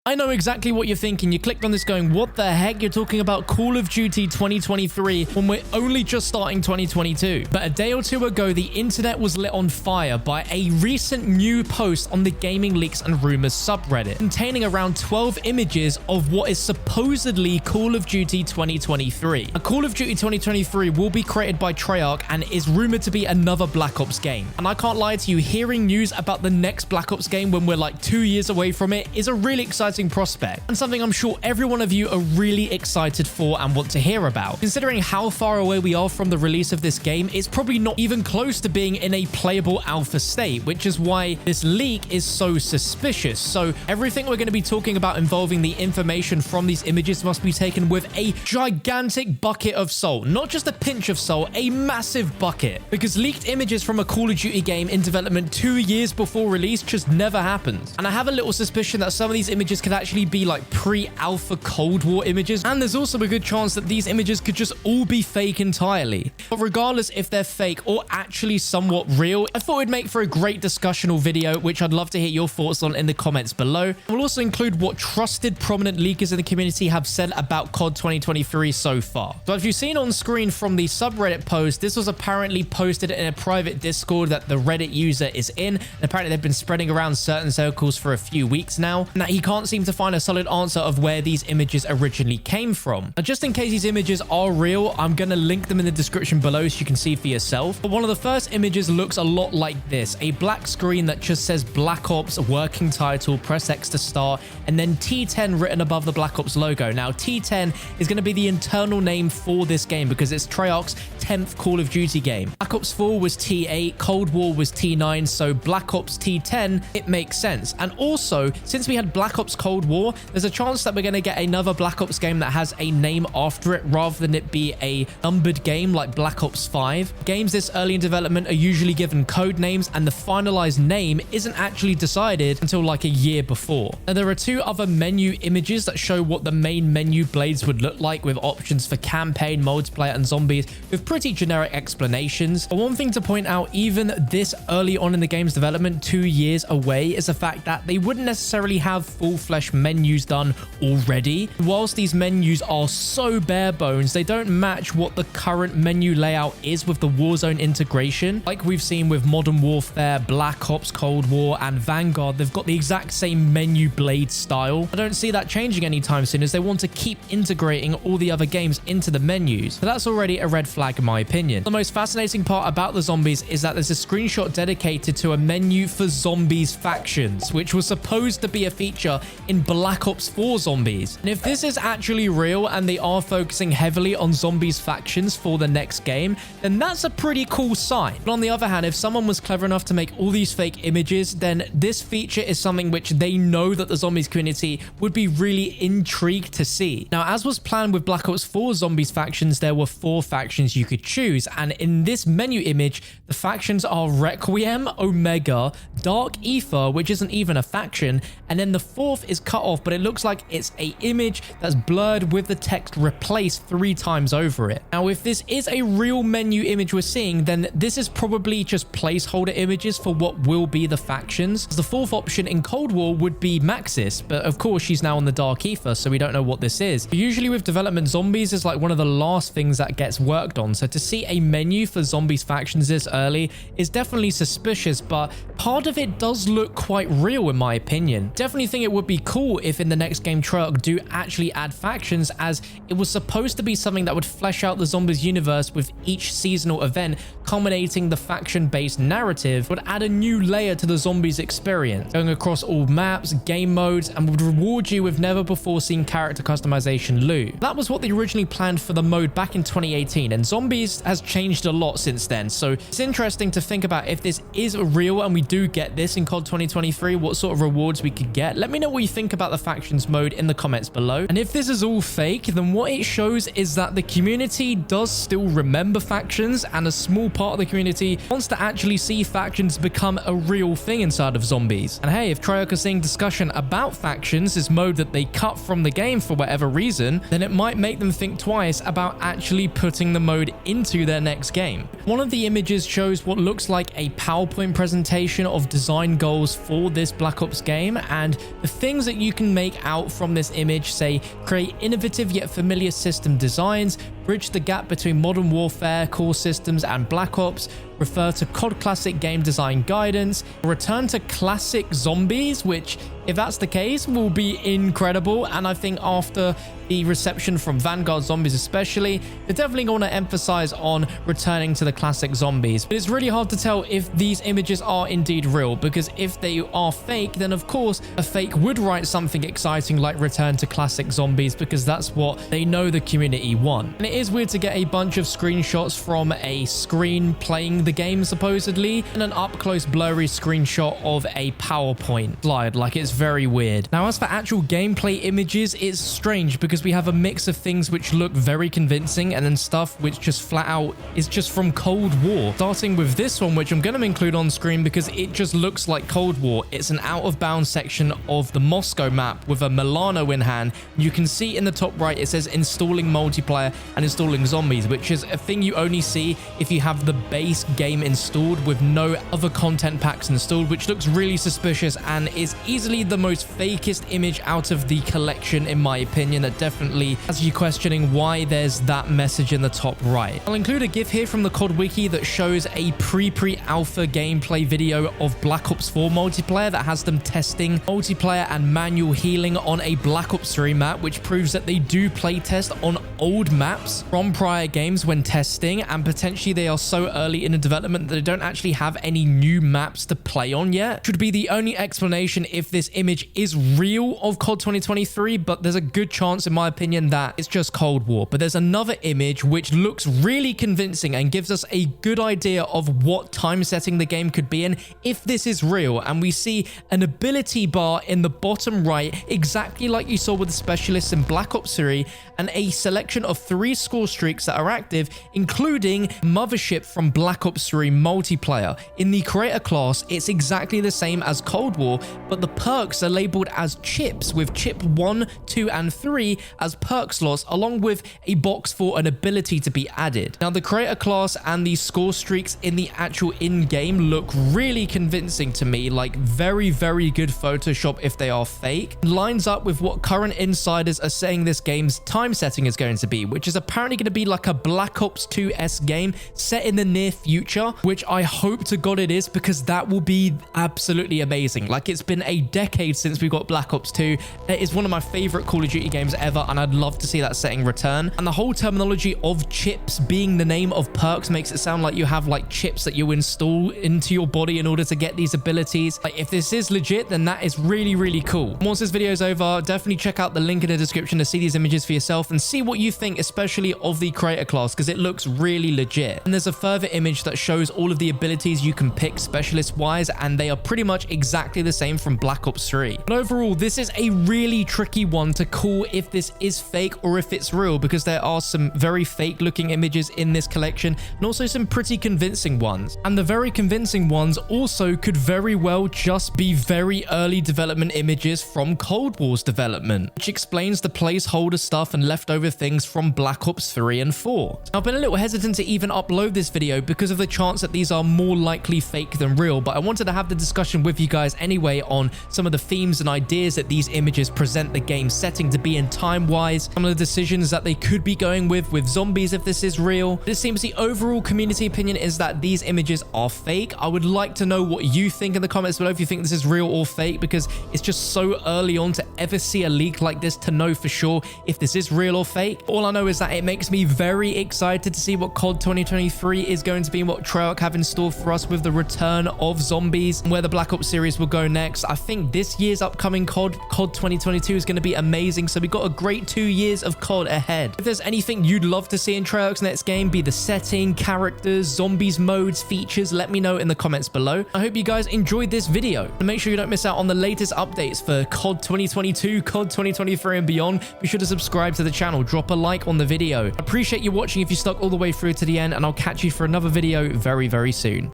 I know exactly what you're thinking. You clicked on this going, what the heck? You're talking about Call of Duty 2023 when we're only just starting 2022. But a day or two ago, the internet was lit on fire by a recent new post on the Gaming Leaks and Rumors subreddit, containing around 12 images of what is supposedly Call of Duty 2023. A Call of Duty 2023 will be created by Treyarch and is rumored to be another Black Ops game. And I can't lie to you, hearing news about the next Black Ops game when we're like 2 years away from it is a really exciting prospect, and something I'm sure every one of you are really excited for and want to hear about. Considering how far away we are from the release of this game, it's probably not even close to being in a playable alpha state, which is why this leak is so suspicious. So everything we're going to be talking about involving the information from these images must be taken with a gigantic bucket of salt, not just a pinch of salt, a massive bucket, because leaked images from a Call of Duty game in development 2 years before release just never happens. And I have a little suspicion that some of these images could actually be like pre-alpha Cold War images, and there's also a good chance that these images could just all be fake entirely. But regardless if they're fake or actually somewhat real, I thought it'd make for a great discussional video, which I'd love to hear your thoughts on in the comments below. We'll also include what trusted prominent leakers in the community have said about COD 2023 so far. So if you've seen on screen from the subreddit post, this was apparently posted in a private Discord that the Reddit user is in, and apparently they've been spreading around certain circles for a few weeks now, and that he can't seem to find a solid answer of where these images originally came from. Now, just in case these images are real, I'm going to link them in the description below so you can see for yourself. But one of the first images looks a lot like this, a black screen that just says Black Ops, working title, press X to start, and then T10 written above the Black Ops logo. Now, T10 is going to be the internal name for this game because it's Treyarch's 10th Call of Duty game. Black Ops 4 was T8, Cold War was T9, so Black Ops T10, it makes sense. And also, since we had Black Ops Cold War, there's a chance that we're going to get another Black Ops game that has a name after it rather than it be a numbered game like Black Ops 5. Games this early in development are usually given code names, and the finalized name isn't actually decided until like a year before. Now, there are two other menu images that show what the main menu blades would look like, with options for campaign, multiplayer, and zombies with pretty generic explanations. But one thing to point out, even this early on in the game's development, 2 years away, is the fact that they wouldn't necessarily have full-fledged menus done already. Whilst these menus are so bare bones, they don't match what the current menu layout is with the Warzone integration. Like we've seen with Modern Warfare, Black Ops Cold War, and Vanguard, they've got the exact same menu blade style. I don't see that changing anytime soon, as they want to keep integrating all the other games into the menus. So that's already a red flag in my opinion. The most fascinating part about the zombies is that there's a screenshot dedicated to a menu for zombies factions, which was supposed to be a feature in Black Ops 4 zombies. And if this is actually real and they are focusing heavily on zombies factions for the next game, then that's a pretty cool sign. But on the other hand, if someone was clever enough to make all these fake images, then this feature is something which they know that the zombies community would be really intrigued to see. Now, as was planned with Black Ops 4 zombies factions, there were 4 factions you could choose, and in this menu image, the factions are Requiem, Omega, Dark Ether, which isn't even a faction, and then the 4th is cut off, but it looks like it's a image that's blurred with the text replaced 3 times over it. Now, if this is a real menu image we're seeing, then this is probably just placeholder images for what will be the factions. The 4th option in Cold War would be Maxis, but of course she's now on the Dark Ether, so we don't know what this is. But usually with development, zombies is like one of the last things that gets worked on, so to see a menu for zombies factions this early is definitely suspicious, but part of it does look quite real in my opinion. Definitely think it would be cool if in the next game Treyarch do actually add factions, as it was supposed to be something that would flesh out the zombies universe with each seasonal event, culminating the faction-based narrative, would add a new layer to the zombies experience, going across all maps, game modes, and would reward you with never before seen character customization loot. That was what they originally planned for the mode back in 2018, and zombies has changed a lot since then, so it's interesting to think about if this is real and we do get this in COD 2023, what sort of rewards we could get. Let me know what you think about the factions mode in the comments below. And if this is all fake, then what it shows is that the community does still remember factions, and a small part of the community wants to actually see factions become a real thing inside of zombies. And hey, if Treyarch is seeing discussion about factions, this mode that they cut from the game for whatever reason, then it might make them think twice about actually putting the mode into their next game. One of the images shows what looks like a PowerPoint presentation of design goals for this Black Ops game, and the things that you can make out from this image say create innovative yet familiar system designs, bridge the gap between Modern Warfare core systems and Black Ops, refer to COD Classic game design guidance, return to classic zombies, which if that's the case will be incredible. And I think after the reception from Vanguard zombies especially, they're definitely going to emphasize on returning to the classic zombies. But it's really hard to tell if these images are indeed real, because if they are fake, then of course a fake would write something exciting like return to classic zombies, because that's what they know the community want. And it is weird to get a bunch of screenshots from a screen playing the game supposedly, and an up close blurry screenshot of a PowerPoint slide. Like, it's very weird. Now, as for actual gameplay images, it's strange because we have a mix of things which look very convincing and then stuff which just flat out is just from Cold War. Starting with this one, which I'm going to include on screen because it just looks like Cold War. It's an out of bounds section of the Moscow map with a Milano in hand. You can see in the top right it says installing multiplayer and installing zombies, which is a thing you only see if you have the base game installed with no other content packs installed, which looks really suspicious and is easily the most fakest image out of the collection in my opinion. That definitely has you questioning why there's that message in the top right. I'll include a GIF here from the COD wiki that shows a pre-alpha gameplay video of Black Ops 4 multiplayer that has them testing multiplayer and manual healing on a Black Ops 3 map, which proves that they do play test on old maps from prior games when testing, and potentially they are so early in the development that they don't actually have any new maps to play on yet. Should be the only explanation if this image is real of COD 2023, but there's a good chance in my opinion that it's just Cold War. But there's another image which looks really convincing and gives us a good idea of what time setting the game could be in if this is real, and we see an ability bar in the bottom right exactly like you saw with the specialists in Black Ops 3, and a selection of 3 score streaks that are active, including Mothership from Black Ops 3 multiplayer. In the creator class, it's exactly the same as Cold War, but the perks are labeled as chips, with chip 1, 2, and 3 as perk slots, along with a box for an ability to be added. Now, the creator class and the score streaks in the actual in-game look really convincing to me, like very, very good Photoshop if they are fake. Lines up with what current insiders are saying this game's time setting is going to be, which is apparently going to be like a Black Ops 2-esque game set in the near future, which I hope to God it is, because that will be absolutely amazing. Like, it's been a decade since we got Black Ops 2. It is one of my favorite Call of Duty games ever, and I'd love to see that setting return. And the whole terminology of chips being the name of perks makes it sound like you have like chips that you install into your body in order to get these abilities. Like, if this is legit, then that is really, really cool. Once this video is over, definitely check out the link in the description to see these images for yourself and see what you think, especially of the creator class, because it looks really legit. And there's a further image that shows all of the abilities you can pick specialist wise, and they are pretty much exactly the same from Black Ops 3. But overall, this is a really tricky one to call if this is fake or if it's real, because there are some very fake looking images in this collection and also some pretty convincing ones. And the very convincing ones also could very well just be very early development images from Cold War's development, which explains the placeholder stuff and leftover things from Black Ops 3 and 4. Now, I've been a little hesitant to even upload this video because of the chance that these are more likely fake than real, but I wanted to have the discussion with you guys anyway on some of the themes and ideas that these images present the game setting to be in time-wise, some of the decisions that they could be going with zombies if this is real. It seems the overall community opinion is that these images are fake. I would like to know what you think in the comments below if you think this is real or fake, because it's just so early on to ever see a leak like this to know for sure if this is real or fake. All I know is that it makes me very excited to see what COD 2023 is going to be and what Treyarch have in store for us with the return of zombies and where the Black Ops series will go next. I think this year's upcoming COD 2022 is going to be amazing, so we got a great 2 years of COD ahead. If there's anything you'd love to see in Treyarch's next game, be the setting, characters, zombies, modes, features, let me know in the comments below. I hope you guys enjoyed this video, and make sure you don't miss out on the latest updates for COD 2022, COD 2023 and beyond. Be sure to subscribe to the channel, drop a like on the video. I appreciate you watching if you stuck all the way through to the end, and I'll catch you for another video very, very soon.